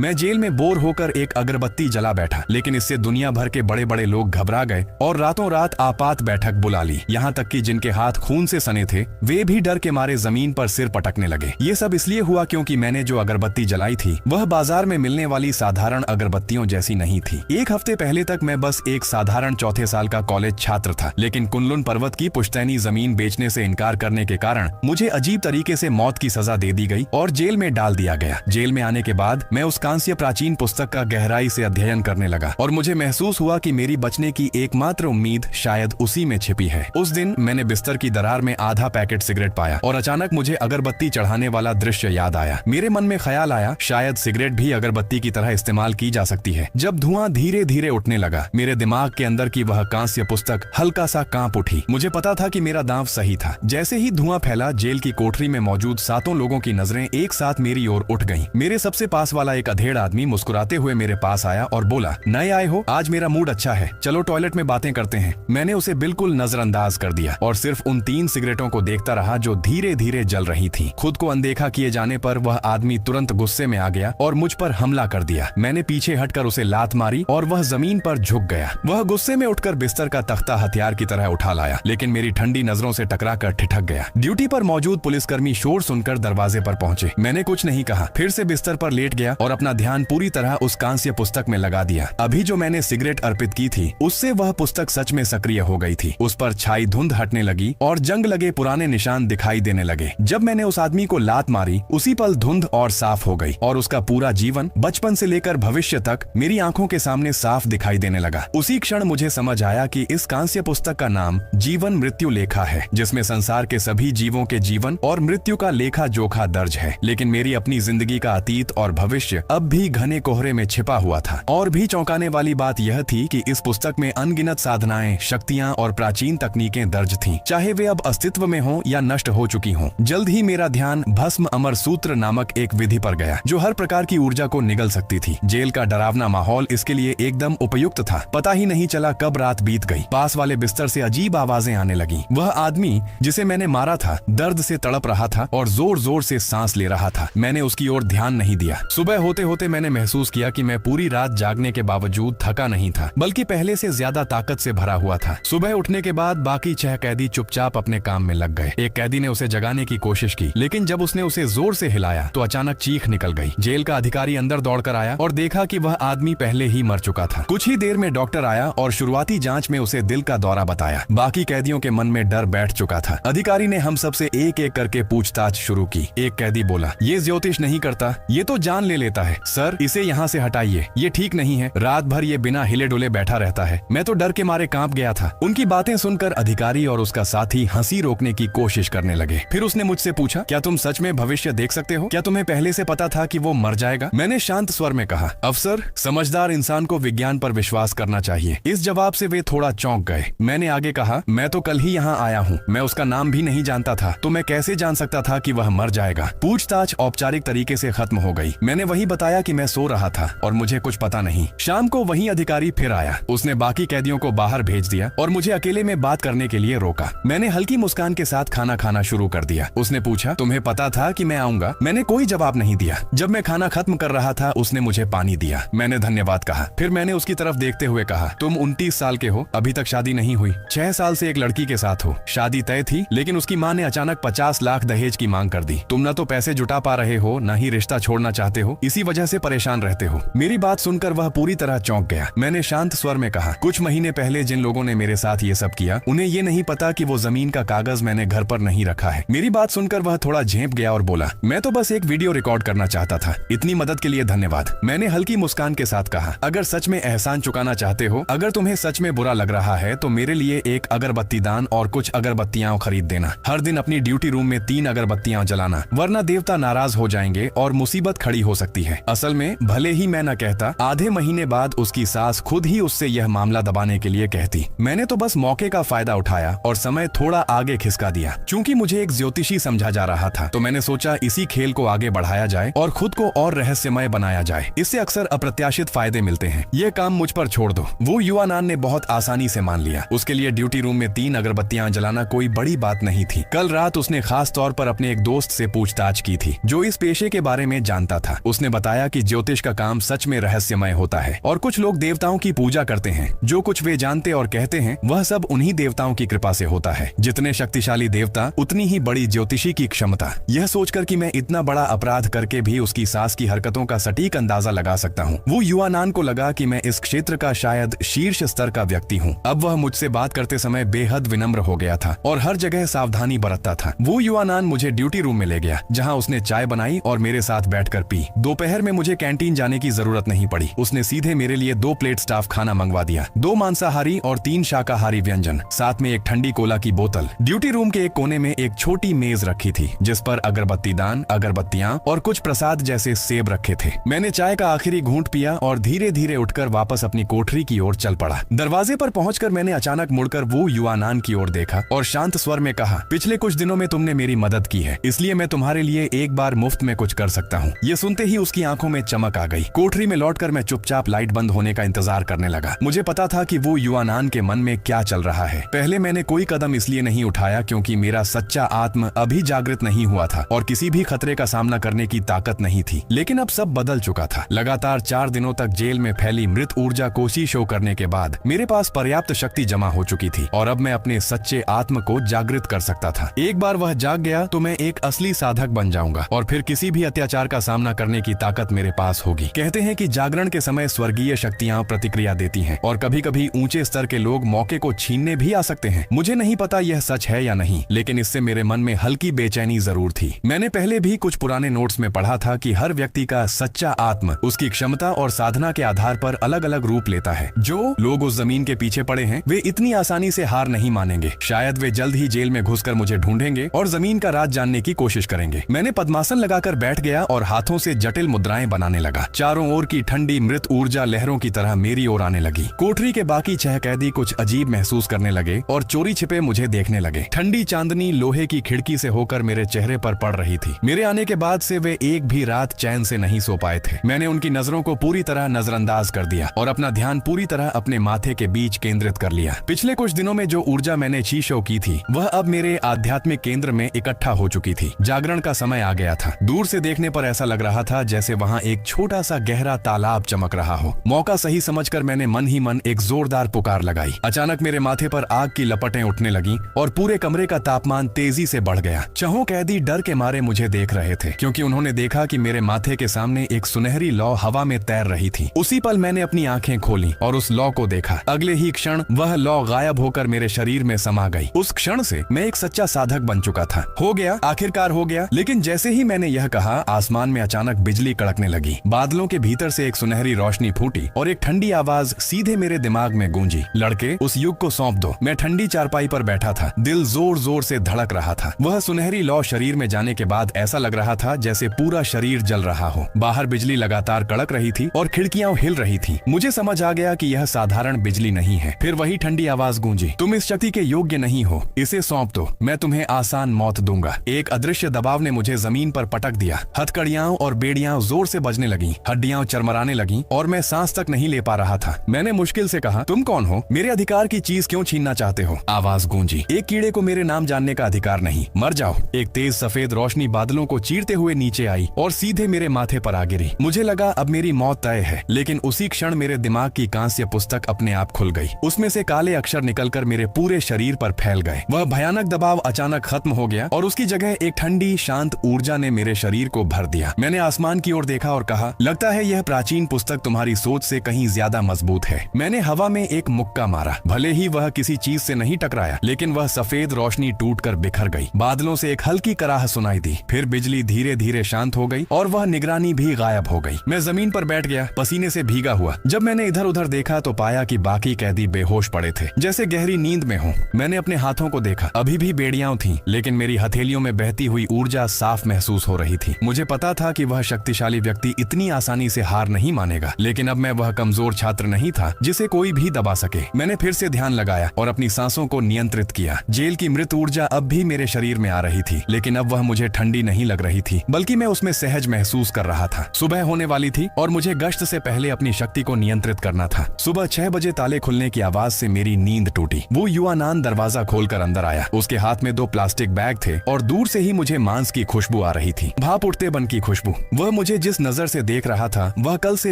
मैं जेल में बोर होकर एक अगरबत्ती जला बैठा, लेकिन इससे दुनिया भर के बड़े बड़े लोग घबरा गए और रातों रात आपात बैठक बुला ली। यहाँ तक कि जिनके हाथ खून से सने थे वे भी डर के मारे जमीन पर सिर पटकने लगे। ये सब इसलिए हुआ क्योंकि मैंने जो अगरबत्ती जलाई थी वह बाजार में मिलने वाली साधारण अगरबत्तियों जैसी नहीं थी। एक हफ्ते पहले तक मैं बस एक साधारण चौथे साल का कॉलेज छात्र था, लेकिन कुनलुन पर्वत की पुश्तैनी जमीन बेचने से इनकार करने के कारण मुझे अजीब तरीके से मौत की सजा दे दी गई और जेल में डाल दिया गया। जेल में आने के बाद मैं उस कांस्य प्राचीन पुस्तक का गहराई से अध्ययन करने लगा और मुझे महसूस हुआ कि मेरी बचने की एकमात्र उम्मीद शायद उसी में छिपी है। उस दिन मैंने बिस्तर की दरार में आधा पैकेट सिगरेट पाया और अचानक मुझे अगरबत्ती चढ़ाने वाला दृश्य याद आया। मेरे मन में ख्याल आया शायद सिगरेट भी अगरबत्ती की तरह इस्तेमाल की जा सकती है। जब धुआं धीरे धीरे उठने लगा मेरे दिमाग के अंदर की वह कांस्य पुस्तक हल्का सा कांप उठी। मुझे पता था कि मेरा दांव सही था। जैसे ही धुआं फैला जेल की कोठरी में मौजूद सातों लोगों की नजरें एक साथ मेरी ओर उठ गईं। मेरे सबसे पास वाला एक अधेड़ आदमी मुस्कुराते हुए मेरे पास आया और बोला, नए आए हो, आज मेरा मूड अच्छा है, चलो टॉयलेट में बातें करते हैं। मैंने उसे बिल्कुल नजरअंदाज कर दिया और सिर्फ उन 3 सिगरेटों को देखता रहा जो धीरे धीरे जल रही थी। खुद को अनदेखा किए जाने पर वह आदमी तुरंत गुस्से में आ गया और मुझ पर हमला कर दिया। मैंने पीछे हटकर उसे लात मारी और वह जमीन पर झुक गया। वह गुस्से में उठकर बिस्तर का तख्ता हथियार की तरह उठा लाया, लेकिन मेरी ठंडी नजरों से टकराकर ठिठक गया। ड्यूटी पर मौजूद पुलिसकर्मी शोर सुनकर दरवाजे पर पहुंचे। मैंने कुछ नहीं कहा, फिर से बिस्तर पर लेट गया और अपना ध्यान पूरी तरह उस कांस्य पुस्तक में लगा दिया। अभी जो मैंने सिगरेट अर्पित की थी उससे वह पुस्तक सच में सक्रिय हो गई थी। उस पर छाई धुंध हटने लगी और जंग लगे पुराने निशान दिखाई देने लगे। जब मैंने उस आदमी को लात मारी उसी पल धुंध और साफ हो गई और उसका पूरा जीवन बचपन से लेकर भविष्य तक मेरी आंखों के सामने साफ दिखाई देने लगा। उसी क्षण मुझे समझ आया कि इस कांस्य पुस्तक का नाम जीवन मृत्यु लेखा है, जिसमें संसार के सभी जीवों के जीवन और मृत्यु का लेखा जोखा दर्ज है। लेकिन मेरी अपनी जिंदगी का अतीत और भविष्य अब भी घने कोहरे में छिपा हुआ था। और भी चौंकाने वाली बात यह थी कि इस पुस्तक में अनगिनत साधनाएं, शक्तियां और प्राचीन तकनीकें दर्ज थीं, चाहे वे अब अस्तित्व में हों या नष्ट हो चुकी हों। जल्द ही मेरा ध्यान भस्म अमर सूत्र नामक एक विधि पर गया जो हर प्रकार की ऊर्जा को निगल सकती थी। जेल का डरावना माहौल इसके लिए एकदम उपयुक्त था। पता ही नहीं चला कब रात बीत गई। पास वाले बिस्तर से अजीब आवाजें आने लगी। वह आदमी जिसे मैंने मारा था दर्द से तड़प रहा था और जोर जोर से सांस ले रहा था। मैंने उसकी ओर ध्यान नहीं दिया। सुबह होते होते मैंने महसूस किया कि मैं पूरी रात जागने के बावजूद थका नहीं था, बल्कि पहले से ज्यादा ताकत से भरा हुआ था। सुबह उठने के बाद बाकी 6 कैदी चुपचाप अपने काम में लग गए। एक कैदी ने उसे जगाने की कोशिश की, लेकिन जब उसने उसे जोर से हिलाया तो अचानक चीख निकल गई। जेल का अधिकारी अंदर दौड़कर आया और देखा कि वह आदमी पहले ही मर चुका था। कुछ ही देर में डॉक्टर आया और शुरुआती जांच में उसे दिल का दौरा बताया। बाकी कैदियों के मन में डर बैठ चुका था। अधिकारी ने हम सब से एक एक करके पूछताछ शुरू की। एक कैदी बोला, ये ज्योतिष नहीं करता, ये तो जान ले लेता है। सर, इसे यहाँ से हटाइए, ये ठीक नहीं है। रात भर ये बिना हिले डुले बैठा रहता है। मैं तो डर के मारे कांप गया था। उनकी बातें सुनकर अधिकारी और उसका साथी हंसी रोकने की कोशिश करने लगे। फिर उसने मुझसे पूछा, क्या तुम सच में भविष्य देख सकते हो? क्या तुम्हें पहले से पता था कि वो मर जाएगा? मैंने शांत स्वर में कहा, अफसर, समझदार इंसान को विज्ञान पर विश्वास करना चाहिए। इस जवाब से वे थोड़ा चौंक गए। मैंने आगे कहा, मैं तो कल ही यहाँ आया हूँ, मैं उसका नाम भी नहीं जानता था, तो मैं कैसे जान सकता था कि वह मर जाएगा? पूछताछ औपचारिक तरीके से खत्म हो गई। मैंने वही बताया कि मैं सो रहा था और मुझे कुछ पता नहीं। शाम को वही अधिकारी फिर आया। उसने बाकी कैदियों को बाहर भेज दिया और मुझे अकेले में बात करने के लिए रोका। मैंने हल्की मुस्कान के साथ खाना खाना शुरू कर दिया। उसने पूछा, तुम्हें पता था कि मैं आऊंगा? मैंने कोई जवाब नहीं दिया। जब मैं खाना खत्म कर रहा था उसने मुझे पानी दिया। मैंने धन्यवाद कहा। फिर मैंने उसकी तरफ देखते हुए कहा, तुम 29 साल के हो, अभी तक शादी नहीं हुई, 6 साल से एक लड़की के साथ हो। शादी तय थी, लेकिन उसकी माँ ने अचानक 50 लाख दहेज की मांग कर दी। तुम न तो पैसे जुटा पा रहे हो, न ही रिश्ता छोड़ना चाहते हो, इसी वजह से परेशान रहते हो। मेरी बात सुनकर वह पूरी तरह चौंक गया। मैंने शांत स्वर में कहा, कुछ महीने पहले जिन लोगों ने मेरे साथ ये सब किया उन्हें ये नहीं पता कि वो जमीन का कागज मैंने घर पर नहीं रखा है। मेरी बात सुनकर वह थोड़ा झेंप गया और बोला, मैं तो बस एक वीडियो रिकॉर्ड करना चाहता था, इतनी मदद के लिए धन्यवाद। मैंने हल्की मुस्कान के साथ कहा, अगर सच में एहसान चुकाना चाहते हो, अगर तुम्हें सच में बुरा लग रहा है तो मेरे लिए एक अगरबत्ती दान और कुछ अगरबत्तियां खरीद देना। हर दिन अपनी ड्यूटी रूम में 3 अगरबत्तियां जलाना, वरना देवता नाराज हो जाएंगे और मुसीबत खड़ी हो सकती है। असल में भले ही मैं न कहता, आधे महीने बाद उसकी सास खुद ही उससे यह मामला दबाने के लिए कहती। मैंने तो बस मौके का फायदा उठाया और समय थोड़ा आगे खिसका दिया। चूंकि मुझे एक ज्योतिषी समझा जा रहा था तो मैंने सोचा इसी खेल को आगे बढ़ाया जाए और खुद को और रहस्यमय बनाया जाए। इससे अक्सर अप्रत्याशित फायदे मिलते हैं। ये काम मुझ पर छोड़ दो। वो युवा नान ने बहुत आसानी से मान लिया। उसके लिए ड्यूटी रूम में 3 अगरबत्तियां जलाना कोई बड़ी बात नहीं थी। कल रात उसने खास तौर पर अपने एक दोस्त से पूछताछ की थी जो इस पेशे के बारे में जानता था। उसने बताया कि ज्योतिष का काम सच में रहस्यमय होता है और कुछ लोग देवताओं की पूजा करते हैं। जो कुछ वे जानते और कहते हैं वह सब उन्हीं देवताओं की कृपा से होता है। जितने शक्तिशाली देवता उतनी ही बड़ी ज्योतिषी की क्षमता। यह सोचकर कि मैं इतना बड़ा अपराध करके भी उसकी सास की हरकतों का सटीक अंदाजा लगा सकता हूँ, वो युवानान को लगा कि मैं इस क्षेत्र का शायद शीर्ष स्तर का व्यक्ति हूँ। अब वह मुझसे बात करते समय बेहद विनम्र हो गया था और हर जगह सावधानी बरतता था। वो युवानान मुझे ड्यूटी रूम में ले गया, जहाँ उसने चाय बनाई और मेरे साथ बैठकर पी। दोपहर में मुझे कैंटीन जाने की जरूरत नहीं पड़ी। उसने सीधे मेरे लिए 2 प्लेट स्टाफ खाना मंगवा दिया, 2 मांसाहारी और 3 शाकाहारी व्यंजन, साथ में एक ठंडी कोला की बोतल। ड्यूटी रूम के एक कोने में एक छोटी मेज रखी थी जिस पर अगरबत्ती दान, अगरबत्तियां और कुछ प्रसाद जैसे सेब रखे थे। मैंने चाय का आखिरी घूंट पिया और धीरे धीरे उठकर वापस अपनी कोठरी की ओर चल पड़ा। दरवाजे पर पहुंचकर मैंने अचानक मुड़कर वो युवानान की ओर देखा और शांत स्वर में कहा, पिछले कुछ दिनों में तुमने मेरी मदद की है, इसलिए मैं तुम्हारे लिए एक बार मुफ्त में कुछ कर सकता हूँ। ये सुनते ही उसकी आंखों में चमक आ गई। कोठरी में लौटकर मैं चुपचाप लाइट बंद होने का इंतजार करने लगा। मुझे पता था कि वो युवानान के मन में क्या चल रहा है। पहले मैंने कोई कदम इसलिए नहीं उठाया क्योंकि मेरा सच्चा आत्म अभी जागृत नहीं हुआ था और किसी भी खतरे का सामना करने की ताकत नहीं थी। लेकिन अब सब बदल चुका था। लगातार 4 दिनों तक जेल में फैली मृत ऊर्जा कोशी शो करने के बाद मेरे पास पर्याप्त शक्ति जमा हो चुकी थी और अब मैं अपने सच्चे आत्म को जागृत कर सकता था। एक बार वह जाग गया तो मैं एक असली साधक बन जाऊंगा और फिर किसी भी अत्याचार का सामना करने की ताकत मेरे पास होगी। कहते हैं कि जागरण के समय स्वर्गीय शक्तियां प्रतिक्रिया देती हैं और कभी कभी ऊंचे स्तर के लोग मौके को छीनने भी आ सकते हैं। मुझे नहीं पता यह सच है या नहीं, लेकिन इससे मेरे मन में हल्की बेचैनी जरूर थी। मैंने पहले भी कुछ पुराने नोट्स में पढ़ा था कि हर व्यक्ति का सच्चा आत्म उसकी क्षमता और साधना के आधार पर अलग अलग रूप लेता है। जो लोग उस जमीन के पीछे पड़े हैं वे इतनी आसानी से हार नहीं मानेंगे। शायद वे जल्द ही जेल में घुसकर मुझे ढूंढेंगे और जमीन का राज जानने की कोशिश करेंगे। मैंने पद्मासन लगाकर बैठ गया और हाथों से जटिल मुद्राएं बनाने लगा। चारों ओर की ठंडी मृत ऊर्जा लहरों की तरह मेरी ओर आने लगी। कोठरी के बाकी 6 कैदी कुछ अजीब महसूस करने लगे और चोरी छिपे मुझे देखने लगे। ठंडी चांदनी लोहे की खिड़की से होकर मेरे चेहरे पर पड़ रही थी। मेरे आने के बाद से वे एक भी रात चैन से नहीं सो पाए थे। मैंने उनकी नजरों को पूरी तरह नजरअंदाज कर दिया और अपना ध्यान पूरी तरह अपने माथे के बीच केंद्रित कर लिया। पिछले कुछ दिनों में जो ऊर्जा मैंने शीशो की थी वह अब मेरे आध्यात्मिक केंद्र में इकट्ठा हो चुकी थी। जागरण का समय आ गया था। दूर से देखने पर ऐसा लग रहा था जैसे वहाँ एक छोटा सा गहरा तालाब चमक रहा हो। मौका सही समझकर मैंने मन ही मन एक जोरदार पुकार लगाई। अचानक मेरे माथे पर आग की लपटें उठने लगीं और पूरे कमरे का तापमान तेजी से बढ़ गया। 6 कैदी डर के मारे मुझे देख रहे थे क्योंकि उन्होंने देखा कि मेरे माथे के सामने एक सुनहरी लौ हवा में तैर रही थी। उसी पल मैंने अपनी आंखें खोली और उस लौ को देखा। अगले ही क्षण वह लौ गायब होकर मेरे शरीर में समा गई। उस क्षण से मैं एक सच्चा साधक बन चुका था। हो गया, आखिरकार हो गया। लेकिन जैसे ही मैंने यह कहा, आसमान में अचानक बिजली कड़कने लगी। बादलों के भीतर से एक सुनहरी रोशनी फूटी और एक ठंडी आवाज सीधे मेरे दिमाग में गूंजी, लड़के उस युग को सौंप दो। मैं ठंडी चारपाई पर बैठा था। दिल जोर जोर से धड़क रहा था। वह सुनहरी लौ शरीर में जाने के बाद ऐसा लग रहा था जैसे पूरा शरीर जल रहा हो। बाहर बिजली लगातार कड़क रही थी और खिड़कियां हिल रही थी। मुझे समझ आ गया कि यह साधारण बिजली नहीं है। फिर वही ठंडी आवाज गूंजी, तुम इस शक्ति के योग्य नहीं हो, इसे सौंप दो, मैं तुम्हें आसान मौत दूंगा। एक अदृश्य दबाव ने मुझे जमीन पर पटक दिया। हथकड़ियां और बेड़ियां जोर से बजने लगी, हड्डियां चरमराने लगी और मैं सांस तक नहीं ले पा रहा था। मैंने मुश्किल से कहा, तुम कौन हो? मेरे अधिकार की चीज क्यों छीनना चाहते हो? आवाज गूंजी, एक कीड़े को मेरे नाम जानने का अधिकार नहीं, मर जाओ। एक तेज सफेद रोशनी बादलों को चीरते हुए नीचे आई और सीधे मेरे माथे पर आ गिरी। मुझे लगा अब मेरी मौत तय है, लेकिन उसी क्षण मेरे दिमाग की कांस्य पुस्तक अपने आप खुल गई। उसमें से काले अक्षर निकलकर मेरे पूरे शरीर पर फैल गए। वह भयानक दबाव अचानक खत्म हो गया और उसकी जगह एक ठंडी शांत ऊर्जा ने मेरे शरीर को भर दिया। मैंने आसमान की ओर देखा और कहा, लगता है यह प्राचीन पुस्तक तुम्हारी सोच से कहीं ज्यादा मजबूत है। मैंने हवा में एक मुक्का मारा। भले ही वह किसी चीज से नहीं टकराया, लेकिन वह सफेद रोशनी टूटकर बिखर गई। बादलों से एक हल्की कराह सुनाई दी। फिर बिजली धीरे धीरे शांत हो गई और वह निगरानी भी गायब हो गई। मैं जमीन पर बैठ गया, पसीने से भीगा हुआ। जब मैंने इधर उधर देखा तो पाया कि बाकी कैदी बेहोश पड़े थे, जैसे गहरी नींद में हों। मैंने अपने हाथों को देखा, अभी भी बेड़ियां थीं, लेकिन मेरी हथेलियों में बहती हुई ऊर्जा साफ महसूस हो रही थी। मुझे पता था कि वह शक्तिशाली व्यक्ति इतनी आसानी से हार नहीं मानेगा, लेकिन अब मैं वह कमजोर छात्र नहीं था जिसे कोई भी दबा सके। मैंने फिर से ध्यान लगाया और अपनी सांसों को नियंत्रित किया। जेल की मृत ऊर्जा अब भी मेरे शरीर में आ रही थी, लेकिन अब वह मुझे ठंडी नहीं लग रही थी, बल्कि मैं उसमें सहज महसूस कर रहा था। सुबह होने वाली थी और मुझे गश्त से पहले अपनी शक्ति को नियंत्रित करना था। सुबह 6 बजे ताले खुलने की आवाज से मेरी नींद टूटी। वो युवानान दरवाजा खोलकर अंदर आया। उसके हाथ में 2 प्लास्टिक बैग थे और दूर से ही मुझे मांस की खुशबू आ रही थी, भाप उठते बन की खुशबू। वह मुझे मुझे जिस नजर से देख रहा था वह कल से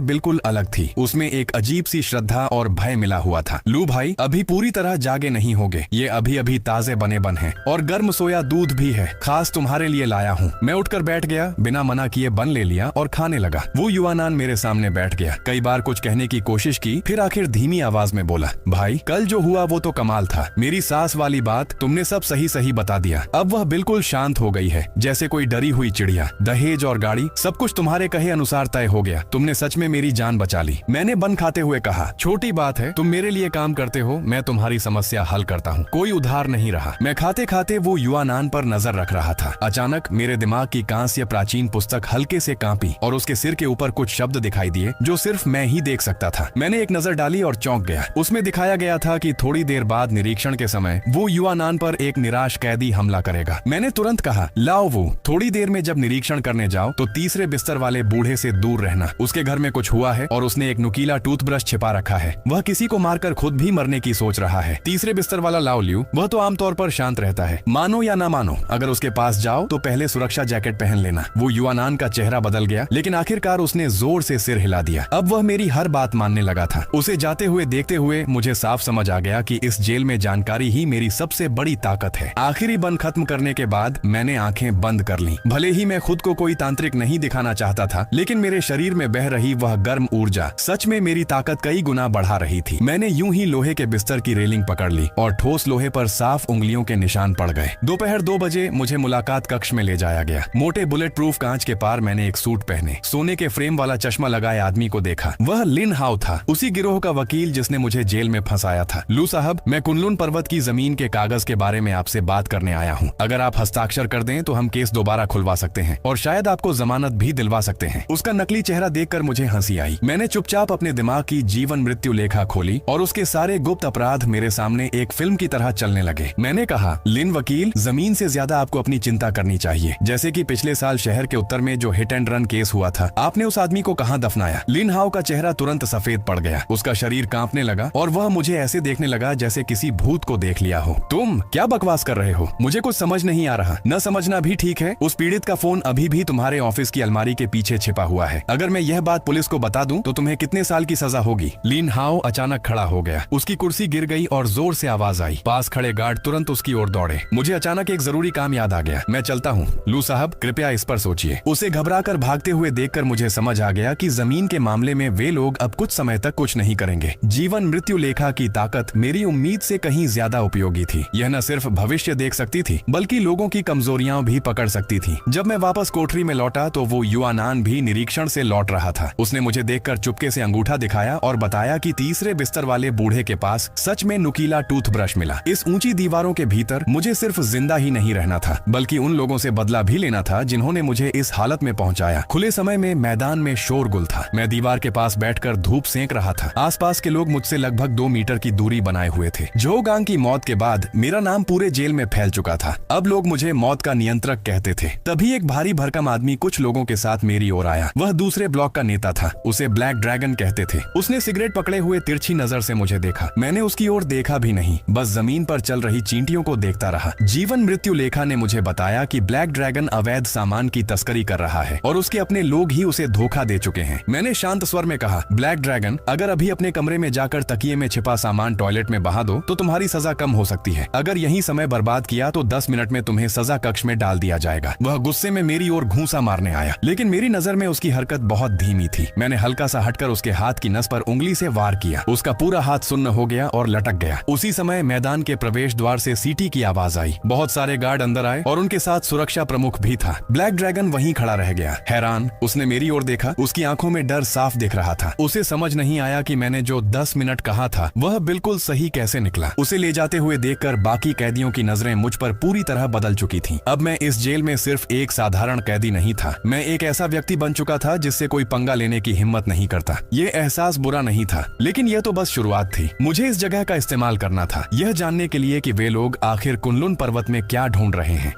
बिल्कुल अलग थी। उसमें एक अजीब सी श्रद्धा और भय मिला हुआ था। लू भाई, अभी पूरी तरह जागे नहीं होगे, ये अभी अभी ताजे बने बन हैं और गर्म सोया दूध भी है, खास तुम्हारे लिए लाया हूँ। मैं उठकर बैठ गया, बिना मना किए बन ले लिया और खाने लगा। वो युवानान मेरे सामने बैठ गया। कई बार कुछ कहने की कोशिश की, फिर आखिर धीमी आवाज में बोला, भाई कल जो हुआ वो तो कमाल था। मेरी सास वाली बात तुमने सब सही सही बता दिया। अब वह बिल्कुल शांत हो गई है, जैसे कोई डरी हुई चिड़िया। दहेज और गाड़ी सब कुछ तुम्हारे कहे अनुसार तय हो गया। तुमने सच में मेरी जान बचा ली। मैंने बन खाते हुए कहा, छोटी बात है, तुम मेरे लिए काम करते हो, मैं तुम्हारी समस्या हल करता हूँ, कोई उधार नहीं रहा। मैं खाते खाते वो युवानान पर नजर रख रहा था। अचानक मेरे दिमाग की कांस्य प्राचीन पुस्तक हल्के से कांपी और उसके सिर के ऊपर कुछ शब्द दिखाई दिए जो सिर्फ मैं ही देख सकता था। मैंने एक नजर डाली और चौंक गया। उसमें दिखाया गया था कि थोड़ी देर बाद निरीक्षण के समय वो युवानान पर एक निराश कैदी हमला करेगा। मैंने तुरंत कहा, लाओ वो, थोड़ी देर में जब निरीक्षण करने जाओ तो तीसरे बिस्तर वाले बूढ़े से दूर रहना। उसके घर में कुछ हुआ है और उसने एक नुकीला टूथब्रश छिपा रखा है। वह किसी को मारकर खुद भी मरने की सोच रहा है। तीसरे बिस्तर वाला लाओ लियो, वह तो आमतौर पर शांत रहता है। मानो या ना मानो, अगर उसके पास जाओ तो पहले सुरक्षा जैकेट पहन लेना। वो युवानान का चेहरा बदल गया, लेकिन आखिरकार उसने जोर से सिर हिला दिया। अब वह मेरी हर बात मानने लगा था। उसे जाते हुए देखते हुए मुझे साफ समझ आ गया कि इस जेल में जानकारी ही मेरी सबसे बड़ी ताकत है। आखिरी बन खत्म करने के बाद मैंने आंखें बंद कर ली। भले ही मैं खुद को कोई तांत्रिक नहीं दिखाना चाहता था, लेकिन मेरे शरीर में बह रही वह गर्म ऊर्जा सच में मेरी ताकत कई गुना बढ़ा रही थी। मैंने यूं ही लोहे के बिस्तर की रेलिंग पकड़ ली और ठोस लोहे पर साफ उंगलियों के निशान पड़ गए। दोपहर 2 बजे मुझे मुलाकात कक्ष में ले जाया गया। मोटे बुलेट प्रूफ कांच के पार मैंने एक सूट पहने, सोने के फ्रेम वाला चश्मा लगाए आदमी को देखा। वह लिन हाउ था, उसी गिरोह का वकील जिसने मुझे जेल में फंसाया था। लू साहब, मैं कुनलुन पर्वत की जमीन के कागज के बारे में आपसे बात करने आया हूँ। अगर आप हस्ताक्षर कर दें तो हम केस दोबारा खुलवा सकते हैं और शायद आपको जमानत भी दिलवा सकते हैं। उसका नकली चेहरा देखकर मुझे हंसी आई। मैंने चुपचाप अपने दिमाग की जीवन मृत्यु लेखा खोली और उसके सारे गुप्त अपराध मेरे सामने एक फिल्म की तरह चलने लगे। मैंने कहा, लिन वकील, जमीन से ज्यादा आपको अपनी चिंता करनी चाहिए। जैसे कि पिछले साल शहर के उत्तर में जो हिट एंड रन केस हुआ था, आपने उस आदमी को कहाँ दफनाया? लिन हाउ का चेहरा तुरंत सफेद पड़ गया। उसका शरीर कांपने लगा और वह मुझे ऐसे देखने लगा जैसे किसी भूत को देख लिया हो। तुम क्या बकवास कर रहे हो? मुझे कुछ समझ नहीं आ रहा। न समझना भी ठीक है। उस पीड़ित का फोन अभी भी तुम्हारे ऑफिस की अलमारी के पीछे छिपा हुआ है। अगर मैं यह बात पुलिस को बता दूं तो तुम्हें कितने साल की सजा होगी? लिन हाउ अचानक खड़ा हो गया। उसकी कुर्सी गिर गई और जोर से आवाज आई। पास खड़े गार्ड तुरंत उसकी ओर दौड़े। मुझे अचानक एक जरूरी काम याद आ गया। मैं चलता हूँ। लू साहब, कृपया इस पर सोचिए। उसे घबराकर भागते हुए देखकर मुझे समझ आ गया कि जमीन के मामले में वे लोग अब कुछ समय तक कुछ नहीं करेंगे। जीवन मृत्यु लेखा की ताकत मेरी उम्मीद से कहीं ज्यादा उपयोगी थी। यह न सिर्फ भविष्य देख सकती थी, बल्कि लोगों की कमजोरियां भी पकड़ सकती थी। जब मैं वापस कोठरी में लौटा तो वो युवानान भी निरीक्षण से लौट रहा था। उसने मुझे देखकर चुपके से अंगूठा दिखाया और बताया कि तीसरे बिस्तर वाले बूढ़े के पास सच में नुकीला टूथब्रश मिला। इस ऊंची दीवारों के भीतर मुझे सिर्फ जिंदा ही नहीं रहना था, बल्कि उन लोगों से बदला भी लेना था जिन्होंने मुझे इस हालत में पहुंचाया। खुले समय में मैदान में शोरगुल था। मैं दीवार के पास बैठकर धूप सेंक रहा था। आसपास के लोग मुझसे लगभग 2 मीटर की दूरी बनाए हुए थे। जो गांग की मौत के बाद मेरा नाम पूरे जेल में फैल चुका था। अब लोग मुझे मौत का नियंत्रक कहते थे। तभी एक भारी भरकम आदमी कुछ लोगों के साथ मेरी ओर आया। वह दूसरे ब्लॉक का नेता था। उसे ब्लैक ड्रैगन कहते थे। उसने सिगरेट पकड़े हुए तिरछी नजर से मुझे देखा। मैंने उसकी ओर देखा भी नहीं, बस जमीन पर चल रही चींटियों को देखता रहा। जीवन मृत्यु लेखा ने मुझे बताया कि ब्लैक ड्रैगन अवैध सामान की तस्करी कर रहा है और उसके अपने लोग ही उसे धोखा दे चुके हैं। मैंने शांत स्वर में कहा, ब्लैक ड्रैगन, अगर अभी अपने कमरे में जाकर तकिए में छिपा सामान टॉयलेट में बहा दो तो तुम्हारी सजा कम हो सकती है। अगर यही समय बर्बाद किया तो 10 मिनट में तुम्हें सजा कक्ष में डाल दिया जाएगा। वह गुस्से में मेरी ओर घूंसा मारने आया, लेकिन मेरी नजर में उसकी हरकत बहुत धीमी थी। मैंने हल्का सा हटकर उसके हाथ की नस पर उंगली से वार किया। उसका पूरा हाथ सुन्न हो गया और लटक गया। उसी समय मैदान के प्रवेश द्वार से सीटी की आवाज आई। बहुत सारे गार्ड अंदर आए और उनके साथ सुरक्षा प्रमुख भी था। ब्लैक ड्रैगन वहीं खड़ा रह गया, हैरान। उसने मेरी ओर देखा। उसकी आंखों में डर साफ दिख रहा था। उसे समझ नहीं आया कि मैंने जो 10 मिनट कहा था वह बिल्कुल सही कैसे निकला। उसे ले जाते हुए देखकर बाकी कैदियों की नजरें मुझ पर पूरी तरह बदल चुकी थीं। अब मैं इस जेल में सिर्फ एक साधारण कैदी नहीं था, मैं एक ऐसा व्यक्ति बन चुका था जिससे कोई पंगा लेने की हिम्मत नहीं करता। ये एहसास बुरा नहीं था, लेकिन यह तो बस शुरुआत थी। मुझे इस जगह का इस्तेमाल करना था, यह जानने के लिए कि वे लोग आखिर कुनलुन पर्वत में क्या ढूंढ रहे हैं।